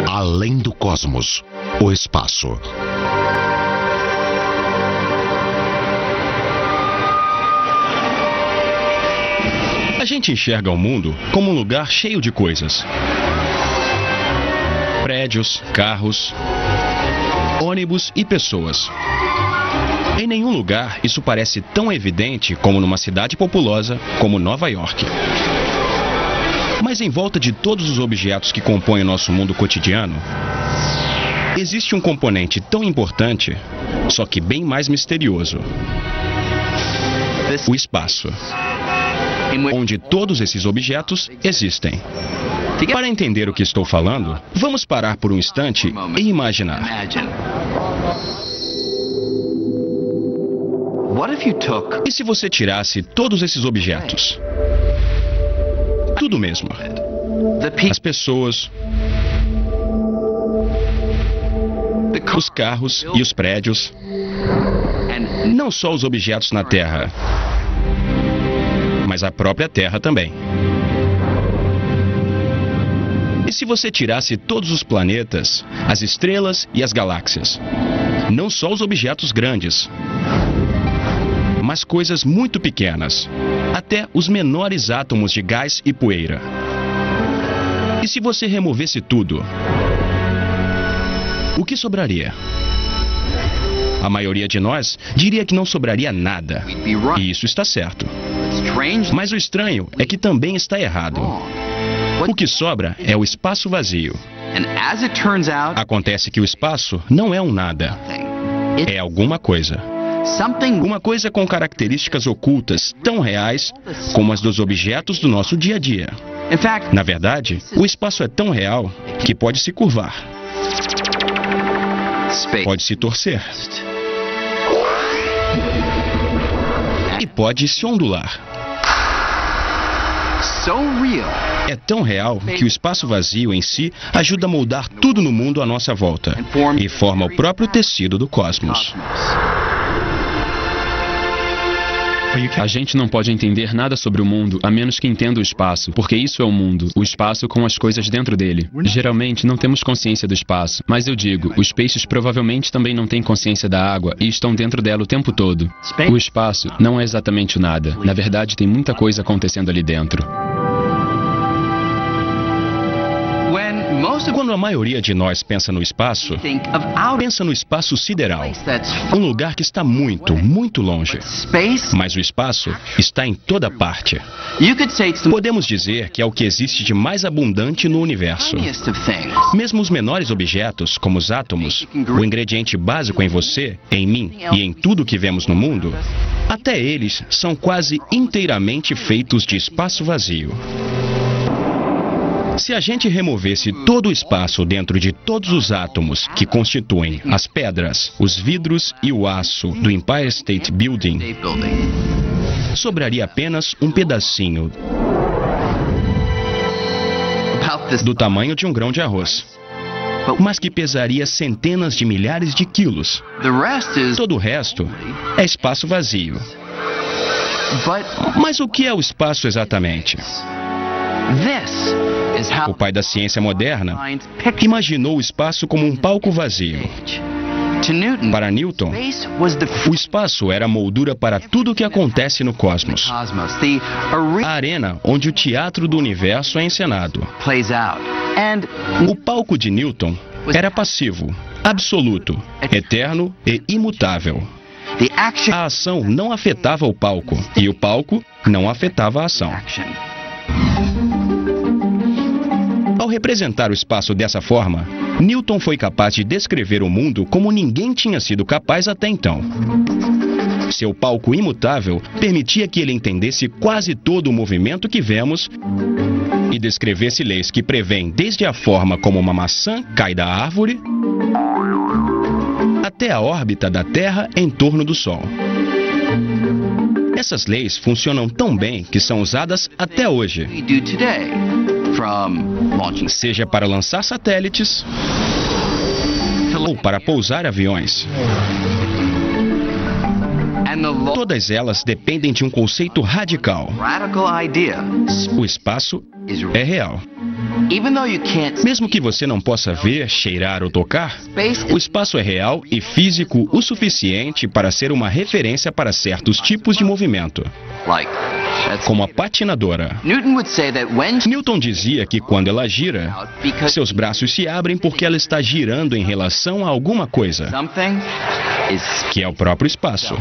Além do cosmos, o espaço. A gente enxerga o mundo como um lugar cheio de coisas. Prédios, carros, ônibus e pessoas. Em nenhum lugar isso parece tão evidente como numa cidade populosa como Nova York. Mas em volta de todos os objetos que compõem o nosso mundo cotidiano, existe um componente tão importante, só que bem mais misterioso: o espaço, onde todos esses objetos existem. Para entender o que estou falando, vamos parar por um instante e imaginar. E se você tirasse todos esses objetos? Tudo mesmo. As pessoas, os carros e os prédios. Não só os objetos na Terra, mas a própria Terra também. E se você tirasse todos os planetas, as estrelas e as galáxias? Não só os objetos grandes, mas coisas muito pequenas, até os menores átomos de gás e poeira. E se você removesse tudo, o que sobraria? A maioria de nós diria que não sobraria nada, e isso está certo. Mas o estranho é que também está errado. O que sobra é o espaço vazio. Acontece que o espaço não é um nada, é alguma coisa. Uma coisa com características ocultas tão reais como as dos objetos do nosso dia a dia. Na verdade, o espaço é tão real que pode se curvar, pode se torcer e pode se ondular. É tão real que o espaço vazio em si ajuda a moldar tudo no mundo à nossa volta e forma o próprio tecido do cosmos. A gente não pode entender nada sobre o mundo a menos que entenda o espaço, porque isso é o mundo, o espaço com as coisas dentro dele. Geralmente não temos consciência do espaço, mas eu digo, os peixes provavelmente também não têm consciência da água e estão dentro dela o tempo todo. O espaço não é exatamente o nada. Na verdade, tem muita coisa acontecendo ali dentro. Quando a maioria de nós pensa no espaço sideral, um lugar que está muito, muito longe. Mas o espaço está em toda parte. Podemos dizer que é o que existe de mais abundante no universo. Mesmo os menores objetos, como os átomos, o ingrediente básico em você, em mim e em tudo que vemos no mundo, até eles são quase inteiramente feitos de espaço vazio. Se a gente removesse todo o espaço dentro de todos os átomos que constituem as pedras, os vidros e o aço do Empire State Building, sobraria apenas um pedacinho do tamanho de um grão de arroz, mas que pesaria centenas de milhares de quilos. Todo o resto é espaço vazio. Mas o que é o espaço exatamente? O pai da ciência moderna imaginou o espaço como um palco vazio. Para Newton, o espaço era a moldura para tudo o que acontece no cosmos. A arena onde o teatro do universo é encenado. O palco de Newton era passivo, absoluto, eterno e imutável. A ação não afetava o palco e o palco não afetava a ação. Ao representar o espaço dessa forma, Newton foi capaz de descrever o mundo como ninguém tinha sido capaz até então. Seu palco imutável permitia que ele entendesse quase todo o movimento que vemos e descrevesse leis que prevêem desde a forma como uma maçã cai da árvore até a órbita da Terra em torno do Sol. Essas leis funcionam tão bem que são usadas até hoje, seja para lançar satélites ou para pousar aviões. Todas elas dependem de um conceito radical: o espaço é real. Mesmo que você não possa ver, cheirar ou tocar, o espaço é real e físico o suficiente para ser uma referência para certos tipos de movimento, como a patinadora. Newton dizia que quando ela gira, seus braços se abrem porque ela está girando em relação a alguma coisa, que é o próprio espaço.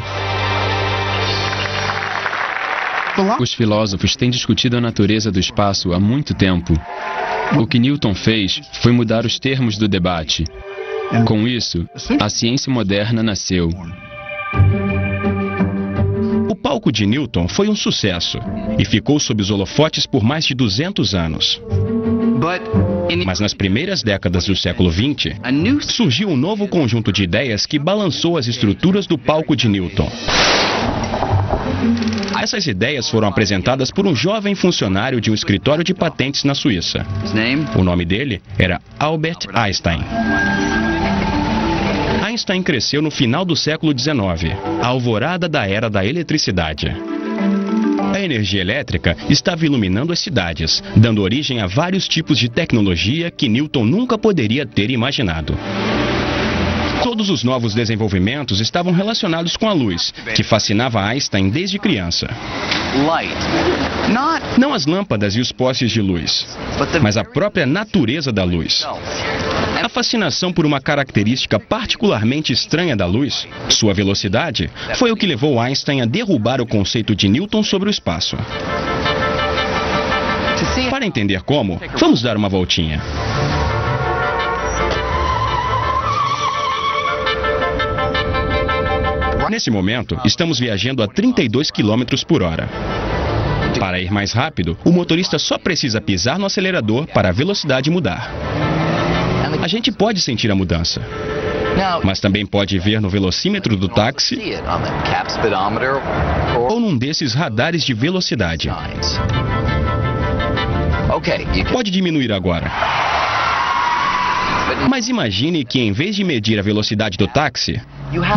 Os filósofos têm discutido a natureza do espaço há muito tempo. O que Newton fez foi mudar os termos do debate. Com isso, a ciência moderna nasceu. O palco de Newton foi um sucesso e ficou sob os holofotes por mais de 200 anos. Mas nas primeiras décadas do século XX, surgiu um novo conjunto de ideias que balançou as estruturas do palco de Newton. Essas ideias foram apresentadas por um jovem funcionário de um escritório de patentes na Suíça. O nome dele era Albert Einstein. Einstein cresceu no final do século XIX, a alvorada da era da eletricidade. A energia elétrica estava iluminando as cidades, dando origem a vários tipos de tecnologia que Newton nunca poderia ter imaginado. Todos os novos desenvolvimentos estavam relacionados com a luz, que fascinava Einstein desde criança. Não as lâmpadas e os postes de luz, mas a própria natureza da luz. A fascinação por uma característica particularmente estranha da luz, sua velocidade, foi o que levou Einstein a derrubar o conceito de Newton sobre o espaço. Para entender como, vamos dar uma voltinha. Nesse momento, estamos viajando a 32 km por hora. Para ir mais rápido, o motorista só precisa pisar no acelerador para a velocidade mudar. A gente pode sentir a mudança, mas também pode ver no velocímetro do táxi ou num desses radares de velocidade. Pode diminuir agora. Mas imagine que em vez de medir a velocidade do táxi,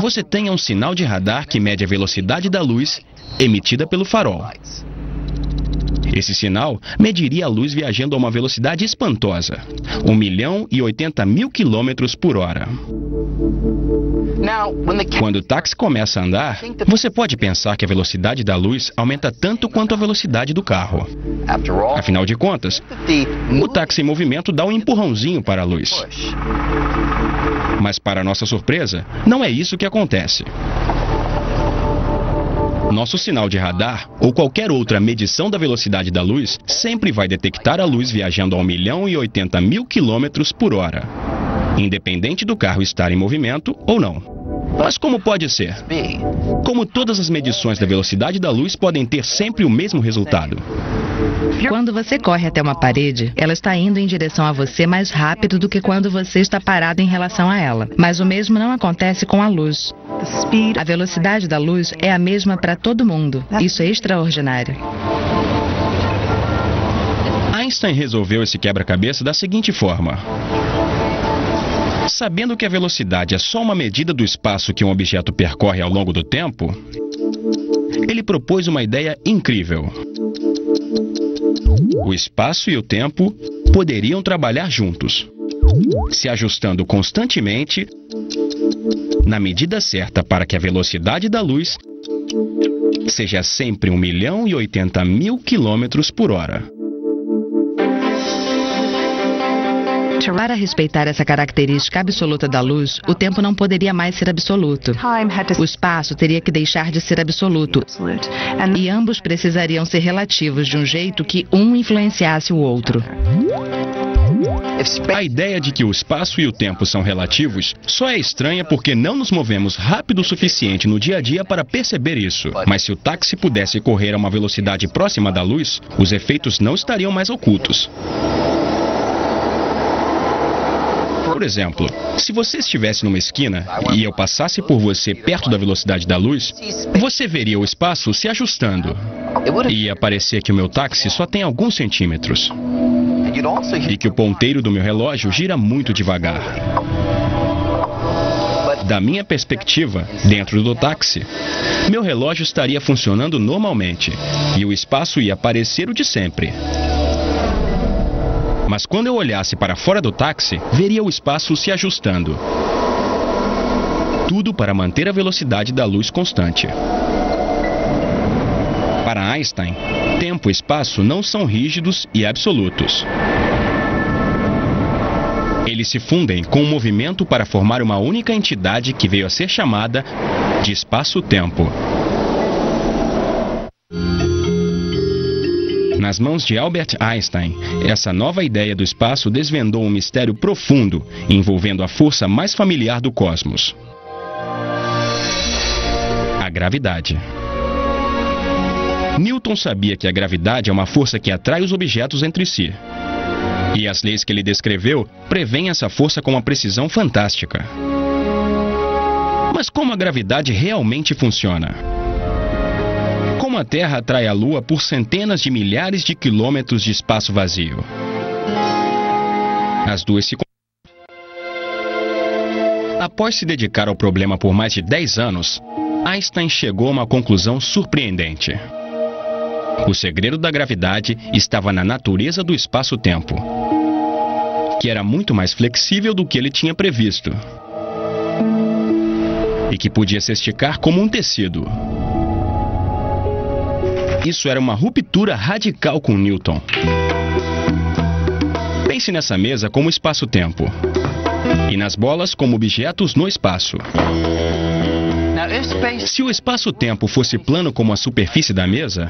você tenha um sinal de radar que mede a velocidade da luz emitida pelo farol. Esse sinal mediria a luz viajando a uma velocidade espantosa, 1.080.000 km por hora. Quando o táxi começa a andar, você pode pensar que a velocidade da luz aumenta tanto quanto a velocidade do carro. Afinal de contas, o táxi em movimento dá um empurrãozinho para a luz. Mas, para nossa surpresa, não é isso que acontece. Nosso sinal de radar, ou qualquer outra medição da velocidade da luz, sempre vai detectar a luz viajando a 1.080.000 km por hora, independente do carro estar em movimento ou não. Mas como pode ser? Como todas as medições da velocidade da luz podem ter sempre o mesmo resultado? Quando você corre até uma parede, ela está indo em direção a você mais rápido do que quando você está parado em relação a ela. Mas o mesmo não acontece com a luz. A velocidade da luz é a mesma para todo mundo. Isso é extraordinário. Einstein resolveu esse quebra-cabeça da seguinte forma. Sabendo que a velocidade é só uma medida do espaço que um objeto percorre ao longo do tempo, ele propôs uma ideia incrível. O espaço e o tempo poderiam trabalhar juntos, se ajustando constantemente na medida certa para que a velocidade da luz seja sempre 1.080.000 km por hora. Para respeitar essa característica absoluta da luz, o tempo não poderia mais ser absoluto. O espaço teria que deixar de ser absoluto. E ambos precisariam ser relativos de um jeito que um influenciasse o outro. A ideia de que o espaço e o tempo são relativos só é estranha porque não nos movemos rápido o suficiente no dia a dia para perceber isso. Mas se o táxi pudesse correr a uma velocidade próxima da luz, os efeitos não estariam mais ocultos. Por exemplo, se você estivesse numa esquina e eu passasse por você perto da velocidade da luz, você veria o espaço se ajustando. E ia parecer que o meu táxi só tem alguns centímetros. E que o ponteiro do meu relógio gira muito devagar. Da minha perspectiva, dentro do táxi, meu relógio estaria funcionando normalmente e o espaço ia parecer o de sempre. Mas quando eu olhasse para fora do táxi, veria o espaço se ajustando. Tudo para manter a velocidade da luz constante. Para Einstein, tempo e espaço não são rígidos e absolutos. Eles se fundem com o movimento para formar uma única entidade que veio a ser chamada de espaço-tempo. Nas mãos de Albert Einstein, essa nova ideia do espaço desvendou um mistério profundo envolvendo a força mais familiar do cosmos: a gravidade. Newton sabia que a gravidade é uma força que atrai os objetos entre si. E as leis que ele descreveu prevêem essa força com uma precisão fantástica. Mas como a gravidade realmente funciona? Como a Terra atrai a Lua por centenas de milhares de quilômetros de espaço vazio? As duas se... Após se dedicar ao problema por mais de 10 anos, Einstein chegou a uma conclusão surpreendente. O segredo da gravidade estava na natureza do espaço-tempo, que era muito mais flexível do que ele tinha previsto e que podia se esticar como um tecido. Isso era uma ruptura radical com Newton. Pense nessa mesa como espaço-tempo e nas bolas como objetos no espaço. Se o espaço-tempo fosse plano como a superfície da mesa,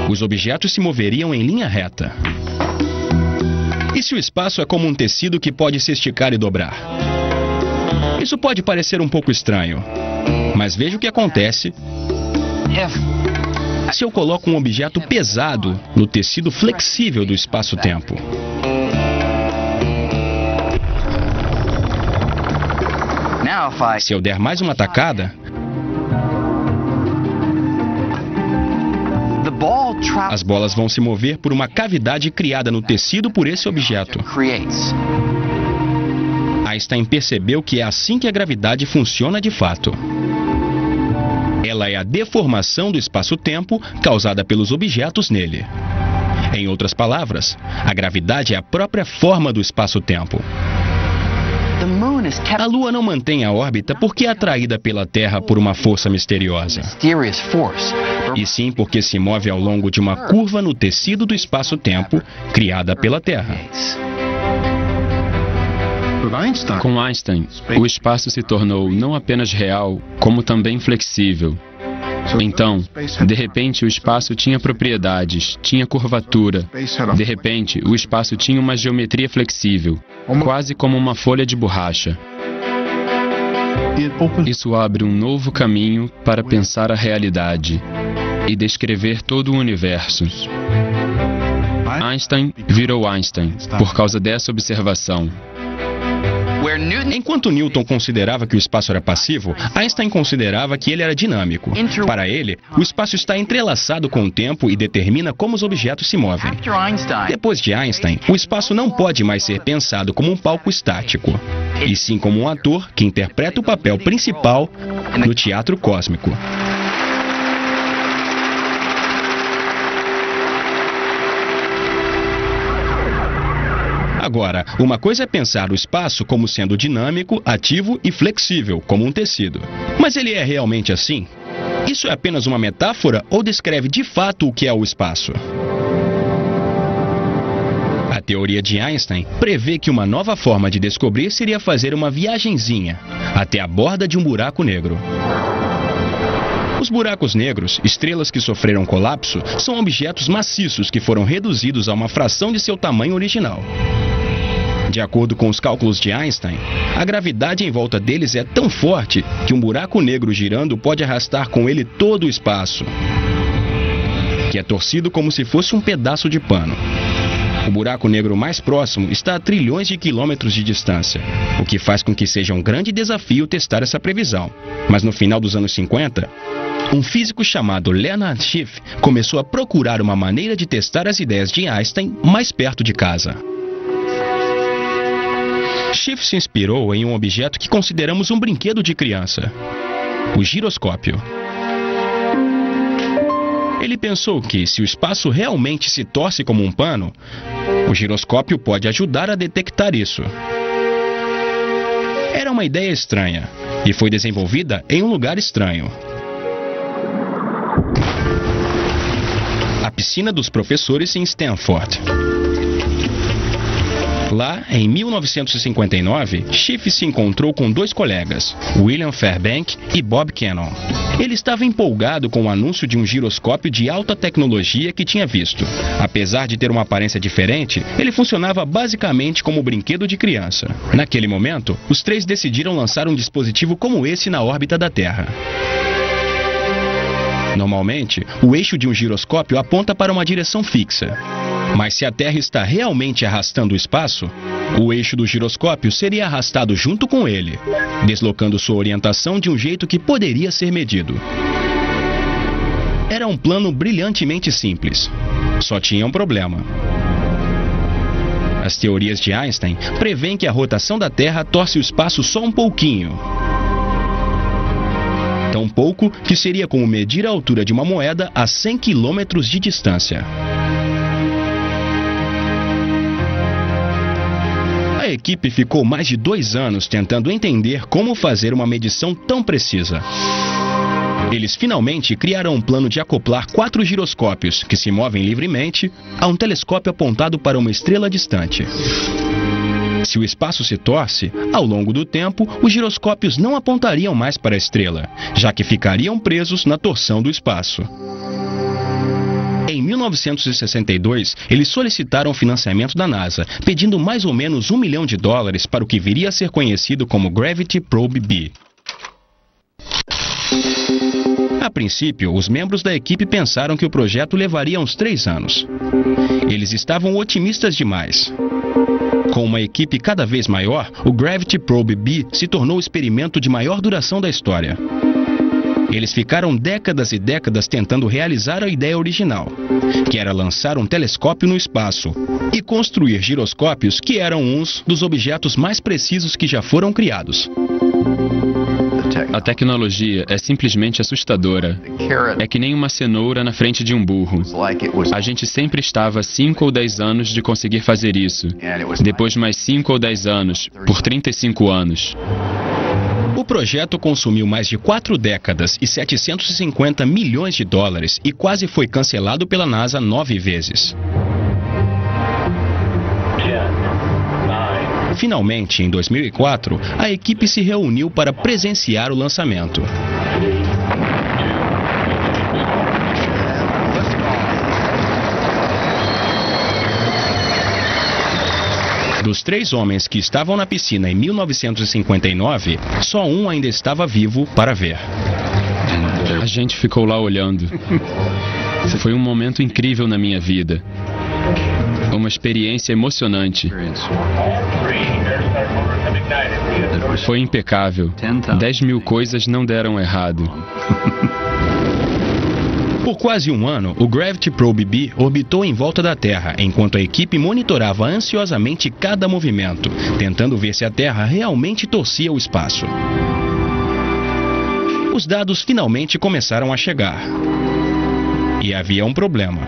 os objetos se moveriam em linha reta. E se o espaço é como um tecido que pode se esticar e dobrar? Isso pode parecer um pouco estranho, mas veja o que acontece se eu coloco um objeto pesado no tecido flexível do espaço-tempo. Se eu der mais uma tacada, as bolas vão se mover por uma cavidade criada no tecido por esse objeto. Einstein percebeu que é assim que a gravidade funciona de fato. Ela é a deformação do espaço-tempo causada pelos objetos nele. Em outras palavras, a gravidade é a própria forma do espaço-tempo. A Lua não mantém a órbita porque é atraída pela Terra por uma força misteriosa, e sim porque se move ao longo de uma curva no tecido do espaço-tempo criada pela Terra. Com Einstein, o espaço se tornou não apenas real, como também flexível. Então, de repente, o espaço tinha propriedades, tinha curvatura. De repente, o espaço tinha uma geometria flexível, quase como uma folha de borracha. Isso abre um novo caminho para pensar a realidade e descrever todo o universo. Einstein virou Einstein por causa dessa observação. Enquanto Newton considerava que o espaço era passivo, Einstein considerava que ele era dinâmico. Para ele, o espaço está entrelaçado com o tempo e determina como os objetos se movem. Depois de Einstein, o espaço não pode mais ser pensado como um palco estático, e sim como um ator que interpreta o papel principal no teatro cósmico. Agora, uma coisa é pensar o espaço como sendo dinâmico, ativo e flexível, como um tecido. Mas ele é realmente assim? Isso é apenas uma metáfora ou descreve de fato o que é o espaço? A teoria de Einstein prevê que uma nova forma de descobrir seria fazer uma viagenzinha até a borda de um buraco negro. Os buracos negros, estrelas que sofreram colapso, são objetos maciços que foram reduzidos a uma fração de seu tamanho original. De acordo com os cálculos de Einstein, a gravidade em volta deles é tão forte que um buraco negro girando pode arrastar com ele todo o espaço, que é torcido como se fosse um pedaço de pano. O buraco negro mais próximo está a trilhões de quilômetros de distância, o que faz com que seja um grande desafio testar essa previsão. Mas no final dos anos 50, um físico chamado Leonard Schiff começou a procurar uma maneira de testar as ideias de Einstein mais perto de casa. Schiff se inspirou em um objeto que consideramos um brinquedo de criança: o giroscópio. Ele pensou que, se o espaço realmente se torce como um pano, o giroscópio pode ajudar a detectar isso. Era uma ideia estranha e foi desenvolvida em um lugar estranho. A piscina dos professores em Stanford. Lá, em 1959, Schiff se encontrou com dois colegas, William Fairbank e Bob Cannon. Ele estava empolgado com o anúncio de um giroscópio de alta tecnologia que tinha visto. Apesar de ter uma aparência diferente, ele funcionava basicamente como um brinquedo de criança. Naquele momento, os três decidiram lançar um dispositivo como esse na órbita da Terra. Normalmente, o eixo de um giroscópio aponta para uma direção fixa. Mas se a Terra está realmente arrastando o espaço, o eixo do giroscópio seria arrastado junto com ele, deslocando sua orientação de um jeito que poderia ser medido. Era um plano brilhantemente simples. Só tinha um problema. As teorias de Einstein prevêem que a rotação da Terra torce o espaço só um pouquinho. Tão pouco que seria como medir a altura de uma moeda a 100 quilômetros de distância. A equipe ficou mais de 2 anos tentando entender como fazer uma medição tão precisa. Eles finalmente criaram um plano de acoplar 4 giroscópios, que se movem livremente, a um telescópio apontado para uma estrela distante. Se o espaço se torce, ao longo do tempo, os giroscópios não apontariam mais para a estrela, já que ficariam presos na torção do espaço. Em 1962, eles solicitaram financiamento da NASA, pedindo mais ou menos $1 milhão para o que viria a ser conhecido como Gravity Probe B. A princípio, os membros da equipe pensaram que o projeto levaria uns 3 anos. Eles estavam otimistas demais. Com uma equipe cada vez maior, o Gravity Probe B se tornou o experimento de maior duração da história. Eles ficaram décadas e décadas tentando realizar a ideia original, que era lançar um telescópio no espaço e construir giroscópios que eram uns dos objetos mais precisos que já foram criados. A tecnologia é simplesmente assustadora. É que nem uma cenoura na frente de um burro. A gente sempre estava a 5 ou 10 anos de conseguir fazer isso. Depois mais 5 ou 10 anos, por 35 anos. O projeto consumiu mais de 4 décadas e $750 milhões e quase foi cancelado pela NASA 9 vezes. Finalmente, em 2004, a equipe se reuniu para presenciar o lançamento. Dos 3 homens que estavam na piscina em 1959, só um ainda estava vivo para ver. A gente ficou lá olhando. Foi um momento incrível na minha vida. Uma experiência emocionante. Foi impecável. 10 mil coisas não deram errado. Por quase um ano, o Gravity Probe B orbitou em volta da Terra, enquanto a equipe monitorava ansiosamente cada movimento, tentando ver se a Terra realmente torcia o espaço. Os dados finalmente começaram a chegar. E havia um problema.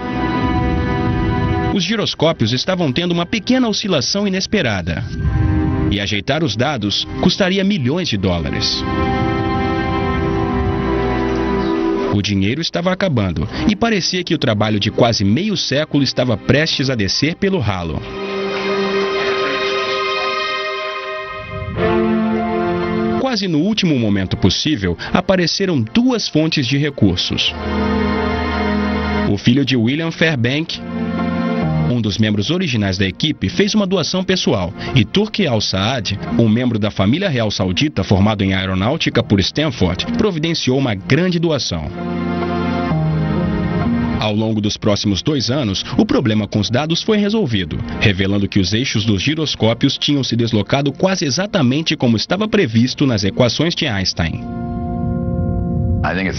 Os giroscópios estavam tendo uma pequena oscilação inesperada. E ajeitar os dados custaria milhões de dólares. O dinheiro estava acabando e parecia que o trabalho de quase meio século estava prestes a descer pelo ralo. Quase no último momento possível, apareceram 2 fontes de recursos. O filho de William Fairbank, um dos membros originais da equipe, fez uma doação pessoal, e Turki Al-Saad, um membro da família real saudita formado em aeronáutica por Stanford, providenciou uma grande doação. Ao longo dos próximos 2 anos, o problema com os dados foi resolvido, revelando que os eixos dos giroscópios tinham se deslocado quase exatamente como estava previsto nas equações de Einstein.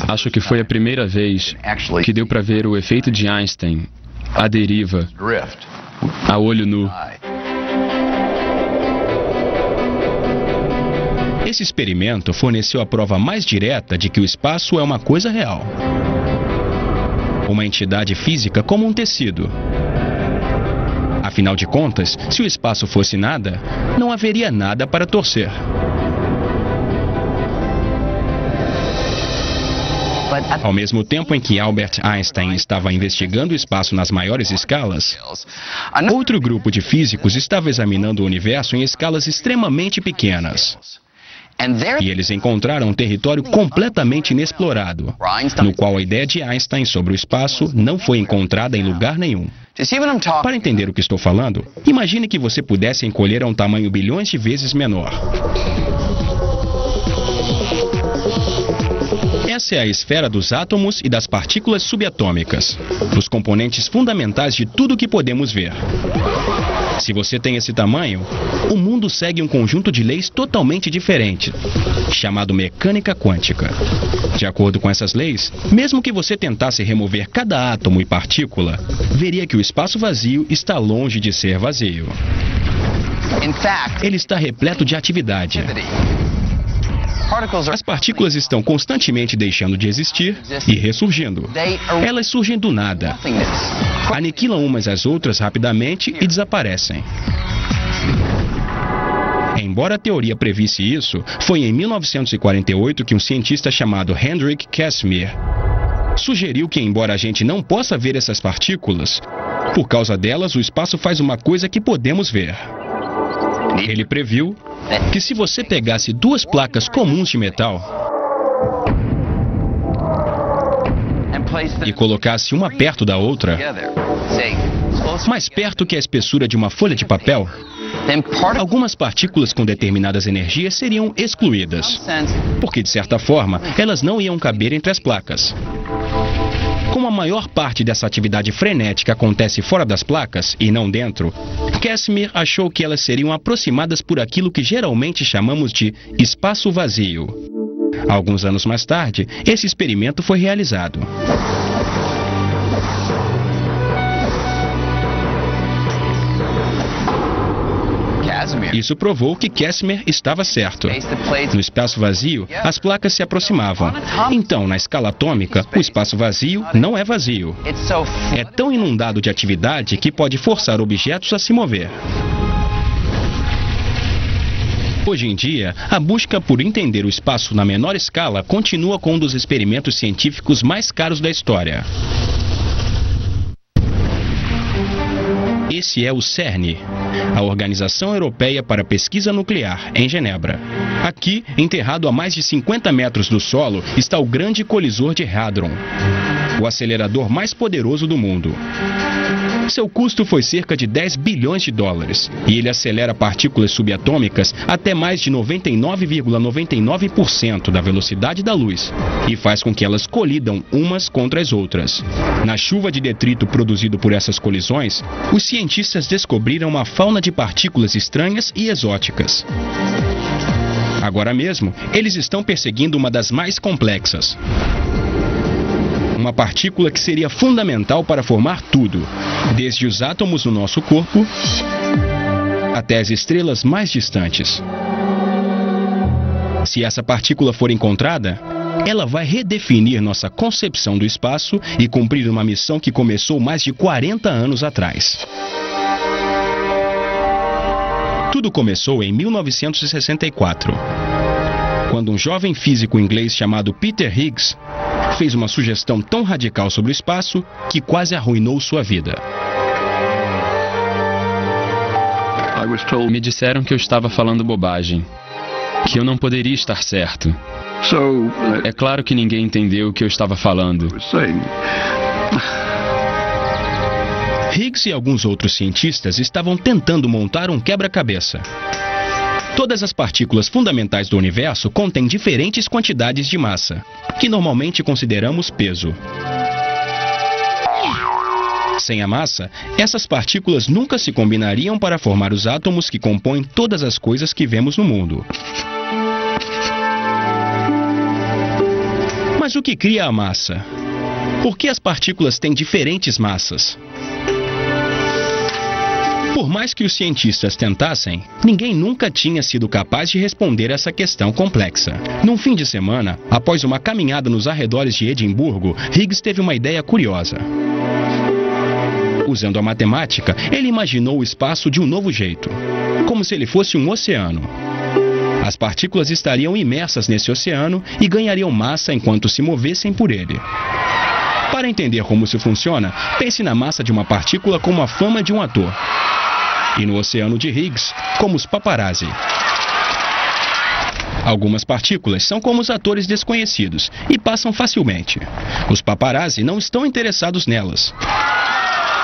Acho que foi a primeira vez que deu para ver o efeito de Einstein, a deriva, a olho nu. Esse experimento forneceu a prova mais direta de que o espaço é uma coisa real. uma entidade física como um tecido. Afinal de contas, se o espaço fosse nada, não haveria nada para torcer. Ao mesmo tempo em que Albert Einstein estava investigando o espaço nas maiores escalas, outro grupo de físicos estava examinando o universo em escalas extremamente pequenas. E eles encontraram um território completamente inexplorado, no qual a ideia de Einstein sobre o espaço não foi encontrada em lugar nenhum. Para entender o que estou falando, imagine que você pudesse encolher a um tamanho bilhões de vezes menor. Essa é a esfera dos átomos e das partículas subatômicas, os componentes fundamentais de tudo que podemos ver. Se você tem esse tamanho, o mundo segue um conjunto de leis totalmente diferente, chamado mecânica quântica. De acordo com essas leis, mesmo que você tentasse remover cada átomo e partícula, veria que o espaço vazio está longe de ser vazio. Ele está repleto de atividade. As partículas estão constantemente deixando de existir e ressurgindo. Elas surgem do nada, aniquilam umas às outras rapidamente e desaparecem. Embora a teoria previsse isso, foi em 1948 que um cientista chamado Hendrik Casimir sugeriu que, embora a gente não possa ver essas partículas, por causa delas o espaço faz uma coisa que podemos ver. Ele previu que se você pegasse duas placas comuns de metal e colocasse uma perto da outra, mais perto que a espessura de uma folha de papel, algumas partículas com determinadas energias seriam excluídas, porque de certa forma elas não iam caber entre as placas. Como a maior parte dessa atividade frenética acontece fora das placas e não dentro, Casimir achou que elas seriam aproximadas por aquilo que geralmente chamamos de espaço vazio. Alguns anos mais tarde, esse experimento foi realizado. Isso provou que Casimir estava certo. No espaço vazio, as placas se aproximavam. Então, na escala atômica, o espaço vazio não é vazio. É tão inundado de atividade que pode forçar objetos a se mover. Hoje em dia, a busca por entender o espaço na menor escala continua com um dos experimentos científicos mais caros da história. Esse é o CERN, a Organização Europeia para a Pesquisa Nuclear, em Genebra. Aqui, enterrado a mais de 50 metros do solo, está o Grande Colisor de Hadron, o acelerador mais poderoso do mundo. Seu custo foi cerca de 10 bilhões de dólares, e ele acelera partículas subatômicas até mais de 99,99% da velocidade da luz, e faz com que elas colidam umas contra as outras. Na chuva de detrito produzido por essas colisões, os cientistas descobriram uma fauna de partículas estranhas e exóticas. Agora mesmo, eles estão perseguindo uma das mais complexas. Uma partícula que seria fundamental para formar tudo, desde os átomos no nosso corpo até as estrelas mais distantes. Se essa partícula for encontrada, ela vai redefinir nossa concepção do espaço e cumprir uma missão que começou mais de 40 anos atrás. Tudo começou em 1964, quando um jovem físico inglês chamado Peter Higgs fez uma sugestão tão radical sobre o espaço que quase arruinou sua vida. Me disseram que eu estava falando bobagem, que eu não poderia estar certo. É claro que ninguém entendeu o que eu estava falando. Higgs e alguns outros cientistas estavam tentando montar um quebra-cabeça. Todas as partículas fundamentais do universo contêm diferentes quantidades de massa, que normalmente consideramos peso. Sem a massa, essas partículas nunca se combinariam para formar os átomos que compõem todas as coisas que vemos no mundo. Mas o que cria a massa? Por que as partículas têm diferentes massas? Por mais que os cientistas tentassem, ninguém nunca tinha sido capaz de responder essa questão complexa. Num fim de semana, após uma caminhada nos arredores de Edimburgo, Higgs teve uma ideia curiosa. Usando a matemática, ele imaginou o espaço de um novo jeito, como se ele fosse um oceano. As partículas estariam imersas nesse oceano e ganhariam massa enquanto se movessem por ele. Para entender como isso funciona, pense na massa de uma partícula como a fama de um ator. E no oceano de Higgs, como os paparazzi. Algumas partículas são como os atores desconhecidos e passam facilmente. Os paparazzi não estão interessados nelas.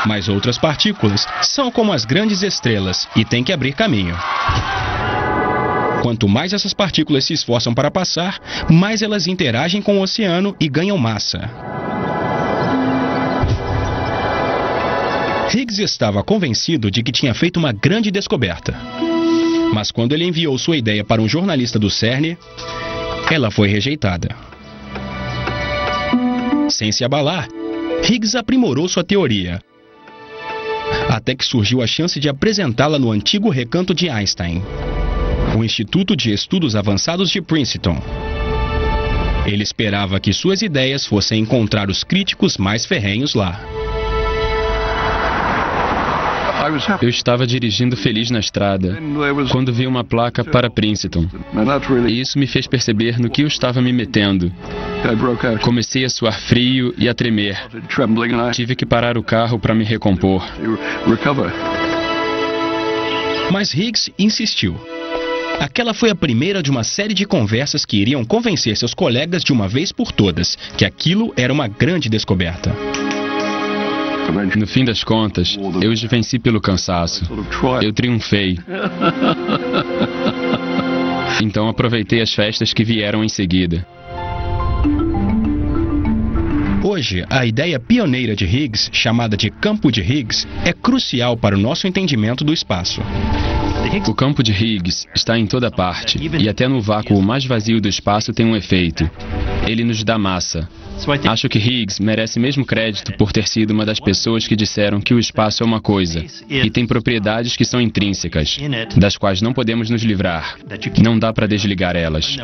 Mas outras partículas são como as grandes estrelas e têm que abrir caminho. Quanto mais essas partículas se esforçam para passar, mais elas interagem com o oceano e ganham massa. Higgs estava convencido de que tinha feito uma grande descoberta. Mas quando ele enviou sua ideia para um jornalista do CERN, ela foi rejeitada. Sem se abalar, Higgs aprimorou sua teoria, até que surgiu a chance de apresentá-la no antigo recanto de Einstein, o Instituto de Estudos Avançados de Princeton. Ele esperava que suas ideias fossem encontrar os críticos mais ferrenhos lá. Eu estava dirigindo feliz na estrada, quando vi uma placa para Princeton. E isso me fez perceber no que eu estava me metendo. Comecei a suar frio e a tremer. Tive que parar o carro para me recompor. Mas Higgs insistiu. Aquela foi a primeira de uma série de conversas que iriam convencer seus colegas de uma vez por todas que aquilo era uma grande descoberta. No fim das contas, eu os venci pelo cansaço. Eu triunfei. Então aproveitei as festas que vieram em seguida. Hoje, a ideia pioneira de Higgs, chamada de campo de Higgs, é crucial para o nosso entendimento do espaço. O campo de Higgs está em toda parte, e até no vácuo mais vazio do espaço tem um efeito. Ele nos dá massa. Acho que Higgs merece mesmo crédito por ter sido uma das pessoas que disseram que o espaço é uma coisa, e tem propriedades que são intrínsecas, das quais não podemos nos livrar. Não dá para desligar elas.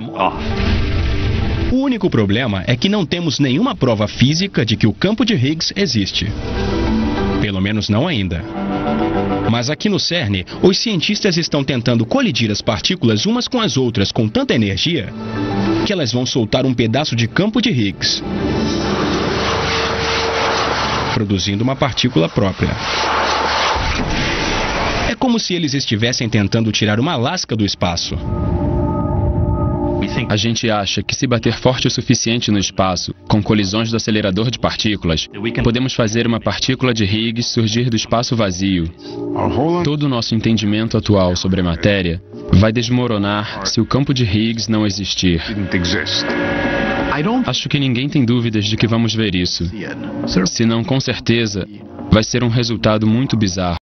O único problema é que não temos nenhuma prova física de que o campo de Higgs existe. Pelo menos não ainda. Mas aqui no CERN, os cientistas estão tentando colidir as partículas umas com as outras com tanta energia que elas vão soltar um pedaço de campo de Higgs, produzindo uma partícula própria. É como se eles estivessem tentando tirar uma lasca do espaço. A gente acha que se bater forte o suficiente no espaço, com colisões do acelerador de partículas, podemos fazer uma partícula de Higgs surgir do espaço vazio. Todo o nosso entendimento atual sobre a matéria vai desmoronar se o campo de Higgs não existir. Acho que ninguém tem dúvidas de que vamos ver isso. Se não, com certeza, vai ser um resultado muito bizarro.